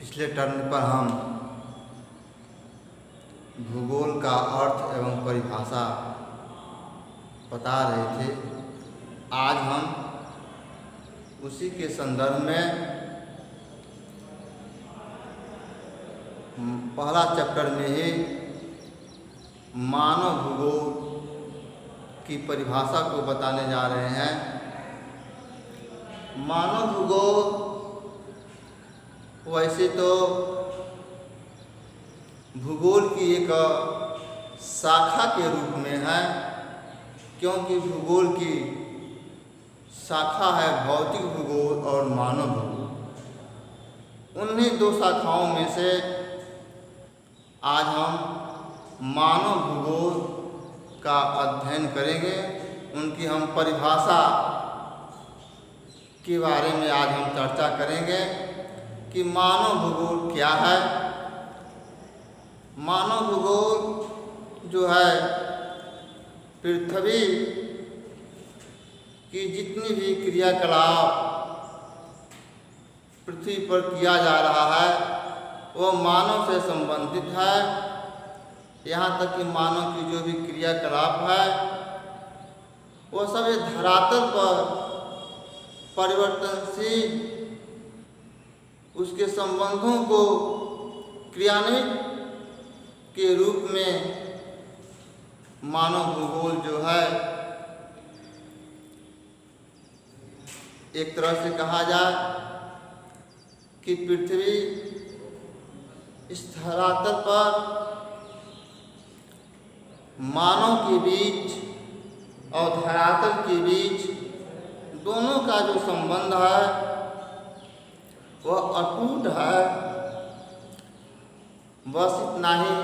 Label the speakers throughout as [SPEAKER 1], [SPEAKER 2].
[SPEAKER 1] पिछले टर्म पर हम भूगोल का अर्थ एवं परिभाषा बता रहे थे। आज हम उसी के संदर्भ में पहला चैप्टर में ही मानव भूगोल की परिभाषा को बताने जा रहे हैं। मानव भूगोल वैसे तो भूगोल की एक शाखा के रूप में है, क्योंकि भूगोल की शाखा है भौतिक भूगोल और मानव भूगोल। उन्हीं दो शाखाओं में से आज हम मानव भूगोल का अध्ययन करेंगे। उनकी हम परिभाषा के बारे में आज हम चर्चा करेंगे कि मानव भूगोल क्या है। मानव भूगोल जो है पृथ्वी की जितनी भी क्रियाकलाप पृथ्वी पर किया जा रहा है वह मानव से संबंधित है। यहाँ तक कि मानव की जो भी क्रियाकलाप है वह सभी धरातल पर परिवर्तनशील उसके संबंधों को क्रियान्वित के रूप में मानव भूगोल जो है एक तरह से कहा जाए कि पृथ्वी इस धरातल पर मानव के बीच और धरातल के बीच दोनों का जो संबंध है वह अटूट है। बस इतना ही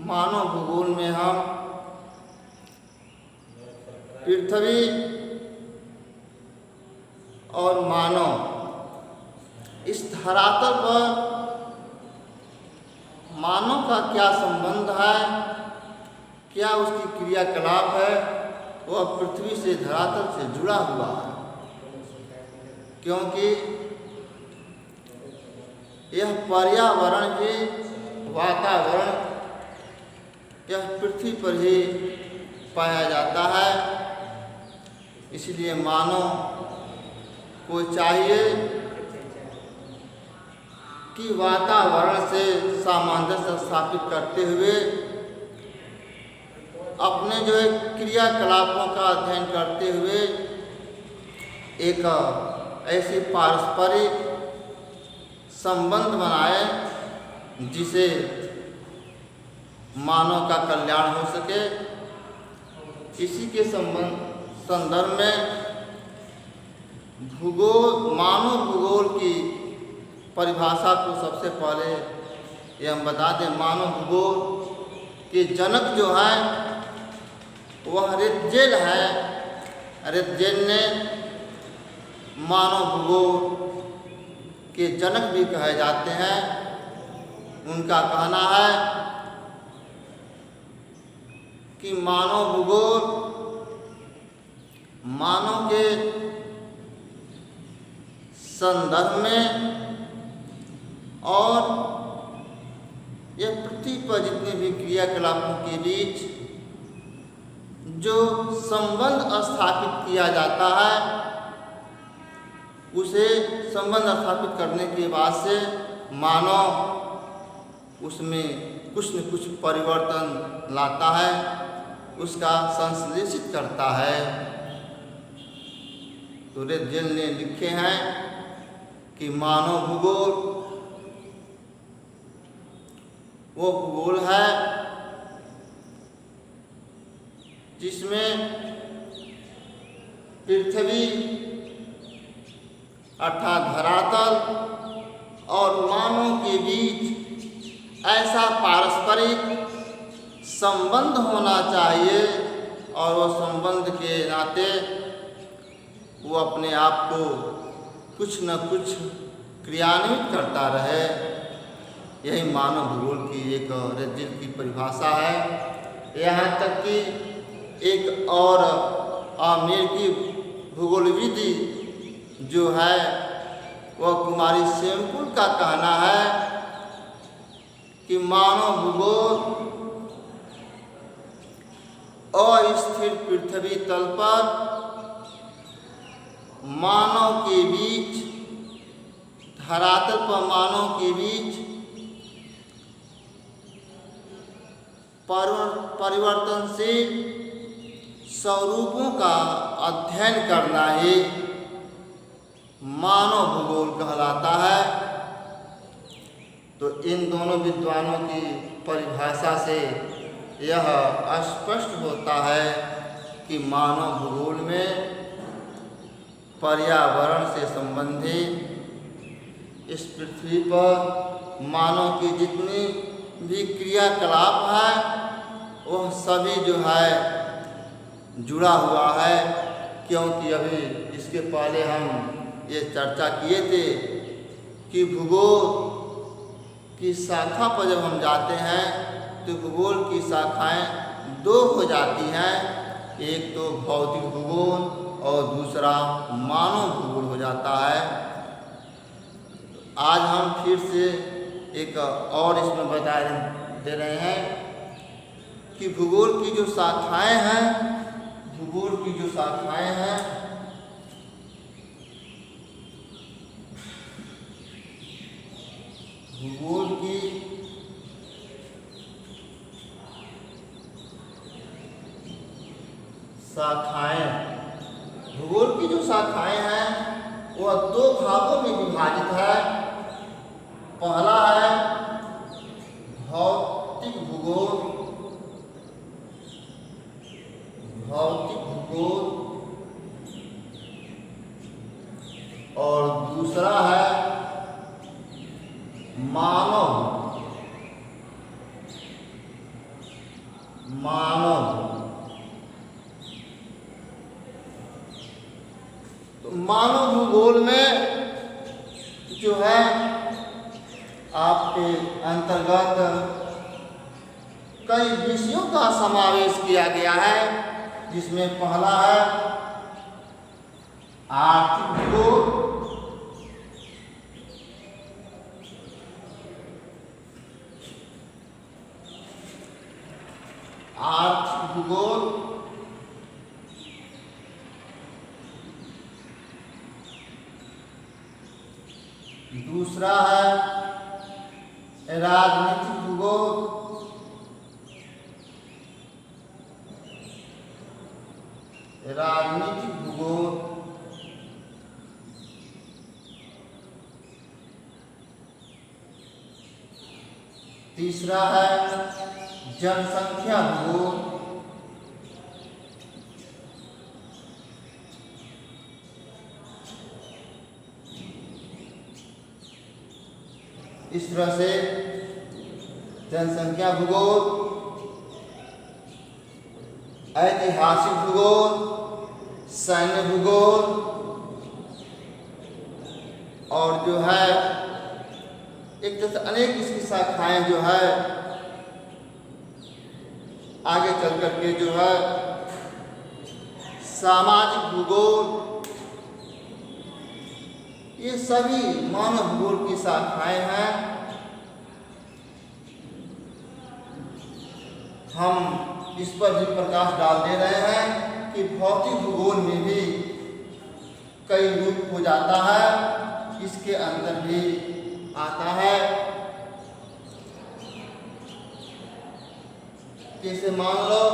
[SPEAKER 1] मानव भूगोल में हम पृथ्वी और मानव इस धरातल पर मानव का क्या संबंध है, क्या उसकी क्रियाकलाप है, वह पृथ्वी से धरातल से जुड़ा हुआ है। क्योंकि यह पर्यावरण भी वातावरण यह पृथ्वी पर ही पाया जाता है। इसलिए मानव को चाहिए कि वातावरण से सामंजस्य स्थापित करते हुए अपने जो क्रियाकलापों का अध्ययन करते हुए एक ऐसे पारस्परिक संबंध बनाए जिसे मानव का कल्याण हो सके। इसी के संदर्भ में मानव भूगोल की परिभाषा को सबसे पहले ये हम बता दें। मानव भूगोल के जनक जो है वह रित्जेल है। रित्जेल ने मानव भूगोल के जनक भी कहे जाते हैं। उनका कहना है कि मानव भूगोल मानव के संदर्भ में और यह पृथ्वी पर जितने भी क्रियाकलापों के बीच जो संबंध स्थापित किया जाता है उसे संबंध स्थापित करने के बाद से मानव उसमें कुछ न कुछ परिवर्तन लाता है, उसका संश्लेषित करता है। तो रित्जेल ने लिखे हैं कि मानव भूगोल वो भूगोल है जिसमें पृथ्वी अर्थात धरातल और मानव के बीच ऐसा पारस्परिक संबंध होना चाहिए और वह संबंध के नाते वो अपने आप को कुछ न कुछ क्रियान्वित करता रहे। यही मानव भूगोल की एक रित्जेल की परिभाषा है। यहाँ तक कि एक और अमेरिकी भूगोलविद जो है वह कुमारी सेमकुल का कहना है कि मानव भूगोल अस्थिर पृथ्वी तल पर मानव के बीच, धरातल पर मानव के बीच परिवर्तनशील स्वरूपों का अध्ययन करना ही मानव भूगोल कहलाता है। तो इन दोनों विद्वानों की परिभाषा से यह स्पष्ट होता है कि मानव भूगोल में पर्यावरण से संबंधित इस पृथ्वी पर मानव की जितनी भी क्रियाकलाप है वह सभी जो है जुड़ा हुआ है। क्योंकि अभी इसके पहले हम ये चर्चा किए थे कि भूगोल की शाखा पर जब हम जाते हैं तो भूगोल की शाखाएं दो हो जाती हैं, एक तो भौतिक भूगोल और दूसरा मानव भूगोल हो जाता है। आज हम फिर से एक और इसमें बता दे रहे हैं कि भूगोल की जो शाखाएं हैं, भूगोल की जो शाखाएं हैं भूगोल की भूगोल की जो शाखाएं हैं वह दो भागों में विभाजित है। पहला है भौतिक भूगोल, और दूसरा है मानव तो मानव भूगोल में जो है आपके अंतर्गत कई विषयों का समावेश किया गया है, जिसमें पहला है आर्थिक भूगोल, दूसरा है राजनीतिक भूगोल, तीसरा है जनसंख्या भूगोल, इस तरह से जनसंख्या भूगोल, ऐतिहासिक भूगोल, सैन्य भूगोल और जो है एक तरह से अनेक इसकी शाखाएं जो है आगे चल करके जो है सामाजिक भूगोल, ये सभी मानव भूगोल की शाखाएं हैं। हम इस पर भी प्रकाश डाल दे रहे हैं कि भौतिक भूगोल में भी कई रूप हो जाता है, इसके अंदर भी आता है। जैसे मान लो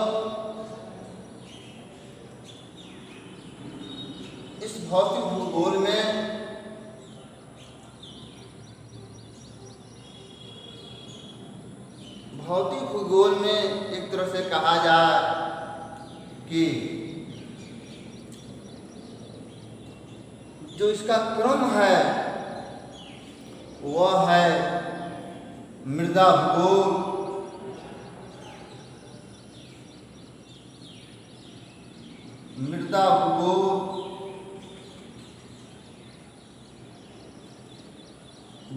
[SPEAKER 1] इस भौतिक भूगोल में एक तरह से कहा जाए कि जो इसका क्रम है वह है मृदा भूगोल,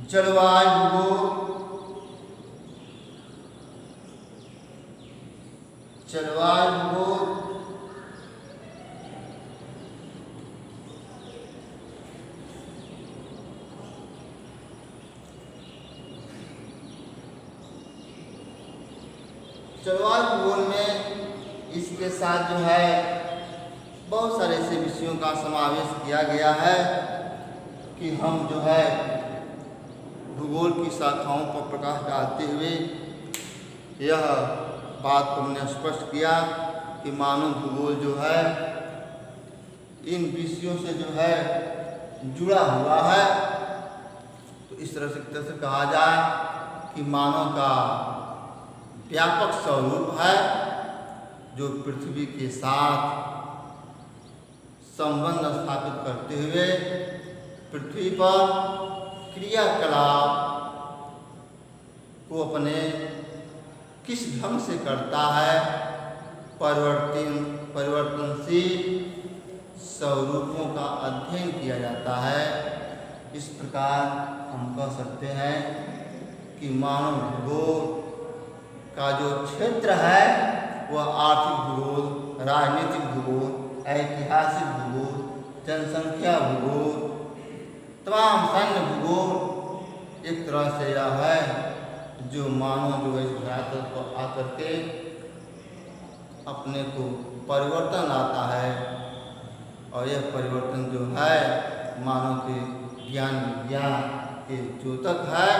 [SPEAKER 1] जलवायु भूगोल, जलवायु भूगोल में इसके साथ जो है बहुत सारे ऐसे विषयों का समावेश किया गया है कि हम जो है भूगोल की शाखाओं पर प्रकाश डालते हुए यह बात को हमने स्पष्ट किया कि मानव भूगोल जो है इन विषयों से जो है जुड़ा हुआ है। तो इस तरह से कहा जाए कि मानव का व्यापक स्वरूप है जो पृथ्वी के साथ संबंध स्थापित करते हुए पृथ्वी पर क्रियाकलाप को अपने किस ढंग से करता है, परिवर्तनशील स्वरूपों का अध्ययन किया जाता है। इस प्रकार हम कह सकते हैं कि मानव भूगोल का जो क्षेत्र है वह आर्थिक भूगोल, राजनीतिक भूगोल, ऐतिहासिक भूगोल, जनसंख्या भूगोल, तमाम सैन्य भूगोल एक तरह से यह है जो मानव जो इस धरातल पर आकर के अपने को परिवर्तन लाता है और यह परिवर्तन जो है मानव के ज्ञान विज्ञान के द्योतक है।